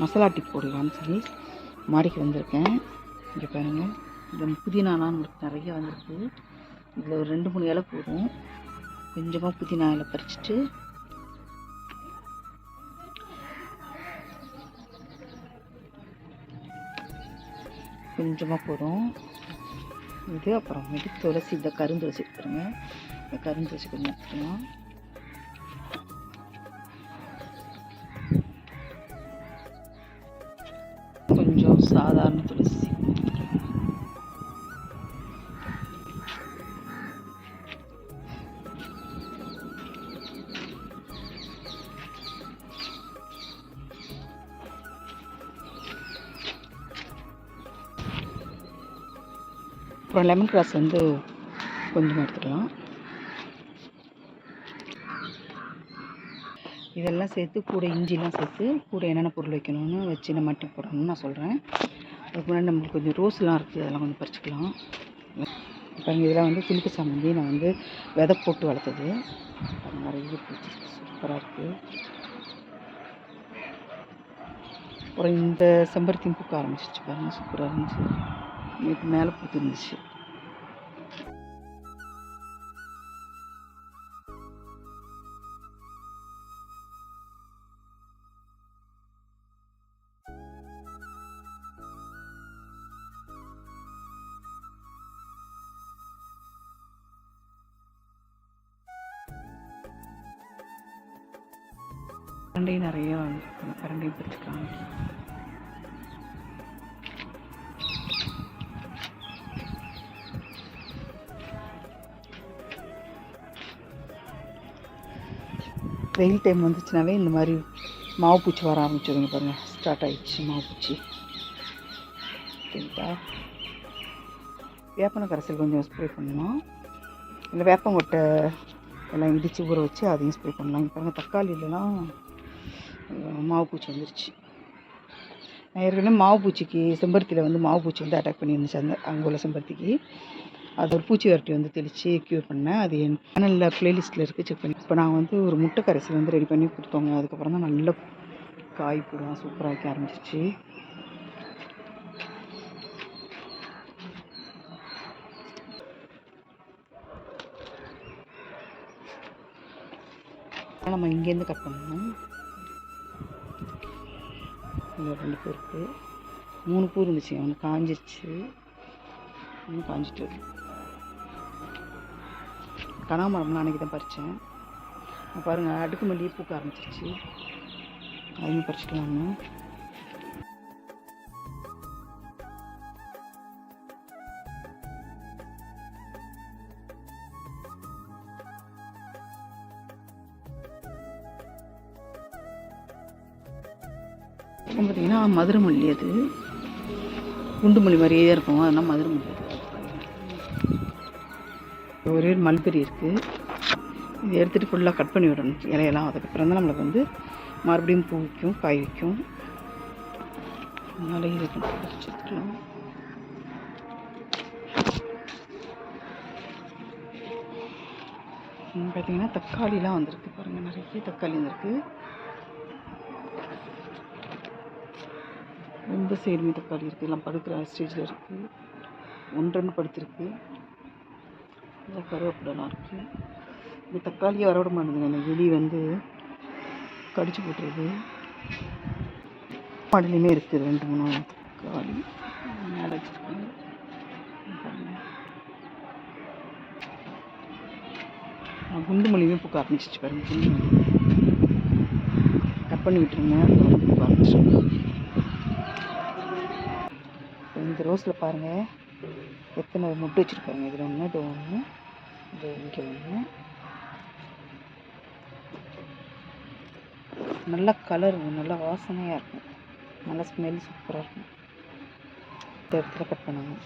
Masala tea போடலான்னு சொல்லி மாடிக்கு வந்திருக்கேன். இங்கே பாருங்கள், இந்த புதினாலாம் நம்மளுக்கு நிறைய வந்திருக்கு. இதில் ஒரு 2-3 இலை போதும். கொஞ்சமாக புதினா இலை பறிச்சுட்டு கொஞ்சமாக போதும் இது. அப்புறமேட்டு துளசி, இந்த கருந்துளசி இருக்குதுங்க, இந்த கருந்துளசி கொஞ்சம் எடுத்துக்கலாம். கொஞ்சம் சாதாரண துளசி, அப்புறம் லெமன் கிராஸ் வந்து கொஞ்சமாக எடுத்துக்கலாம். இதெல்லாம் சேர்த்து கூட இஞ்சிலாம் சேர்த்து கூட என்னென்ன பொருள் வைக்கணும்னு வச்சு நம்ம மட்டி போடணும்னு நான் சொல்கிறேன். அதுக்கு முன்னாடி நம்மளுக்கு கொஞ்சம் ரோஸ்லாம் இருக்குது, அதெல்லாம் கொஞ்சம் பறிச்சுக்கலாம். இப்போ இதெல்லாம் வந்து துளுக்கு சாமந்தி நான் வந்து விதை போட்டு வளர்த்தது. நிறைய பூச்சி சூப்பராக இருக்குது. அப்புறம் இந்த செம்பருத்தியும் பூக்க ஆரம்பிச்சிருச்சு பாருங்கள், சூப்பராக இருந்துச்சு. நேற்று மேலே பூத்து இருந்துச்சு. கரண்டையும் நிறைய கரண்டையும் பிடிச்சிக்கலாம். வெயில் டைம் வந்துச்சுனாவே இந்த மாதிரி மாவு பூச்சி வர ஆரம்பிச்சிடுங்க பாருங்கள், ஸ்டார்ட் ஆகிடுச்சு மாவு பூச்சி. சரிங்களா, வேப்பன கரைசல் கொஞ்சம் ஸ்ப்ரே பண்ணணும். இல்லை வேப்பங்கொட்டை எல்லாம் இடித்து ஊற வச்சு அதையும் ஸ்ப்ரே பண்ணலாம். இங்கே பாருங்கள், தக்காளியிலலாம் மாவு பூச்சி வந்துருச்சு. நான் ஏற்கனவே மாவு பூச்சிக்கு செம்பருத்தியில் வந்து மாவு பூச்சி வந்து அட்டாக் பண்ணியிருந்துச்சு. அங்கே உள்ள செம்பருத்திக்கு அது ஒரு பூச்சி வரட்டி வந்து தெளித்து க்யூர் பண்ணேன். அது என் சேனலில் ப்ளேலிஸ்ட்டில் இருக்குது, செக் பண்ணி. இப்போ நான் வந்து ஒரு முட்டை கரைசல் வந்து ரெடி பண்ணி கொடுத்தோங்க. அதுக்கப்புறம் தான் நல்ல காய் போடுவேன், சூப்பராக வைக்க ஆரம்பிச்சிச்சு. நம்ம இங்கேருந்து கட் பண்ணணும். இல்லை 2 பூ இருக்குது, 3 பூ இருந்துச்சு, அவனு காஞ்சிருச்சு, இன்னும் காஞ்சிட்டு வருது. கனகாமரம்லாம் அன்றைக்கி தான் பறித்தேன். பாருங்கள், அடுக்கு மல்லியே பூக்க ஆரம்பிச்சிருச்சு, அதையும் பறிச்சுக்கலாம்னு. பார்த்திங்கன்னா மதுரை மல்லி, அது குண்டு மல்லி மாதிரியே தான் இருக்கும், அதெல்லாம் மதுரை மல்லி. ஒரே மல்பெரி இருக்குது, இது எடுத்துகிட்டு ஃபுல்லாக கட் பண்ணி விடணும் இலையெல்லாம். அதுக்கப்புறம் தான் நம்மளுக்கு வந்து மறுபடியும் பூ வைக்கும், காய் வைக்கும். அதனால இதை வச்சுக்கலாம். பார்த்திங்கன்னா தக்காளிலாம் வந்திருக்கு பாருங்கள், நிறைய தக்காளி வந்திருக்கு. ரொம்ப சைடுமே தக்காளி இருக்குது, எல்லாம் படுக்கிற ஸ்டேஜில் இருக்குது. 1-2 படுத்துருக்கு. நல்லா கருவேப்பிலாம் இருக்குது. இந்த தக்காளியை வரவிட மாட்டேங்குது, அந்த எலி வந்து கடிச்சு போட்டுருது. மாடிலையுமே இருக்குது 2-3 தக்காளி மேலே வச்சுருக்காங்க. குண்டு மல்லியுமே பூக்க ஆரம்பிச்சிச்சு பாருங்கள். குண்டு மல்லி கட் பண்ணி விட்டுருங்க, பூக்க ஆரம்பிச்சிடும். இந்த ரோஸில் பாருங்கள் எத்தனை முட்டு வச்சுருக்காங்க. இதில் ஒன்று, இது ஒன்று, இது இங்கே ஒன்று. நல்ல கலர், நல்ல வாசனையாக இருக்கும், நல்ல ஸ்மெல் சூப்பராக இருக்கும். இந்த இடத்துல கட் பண்ணுங்க.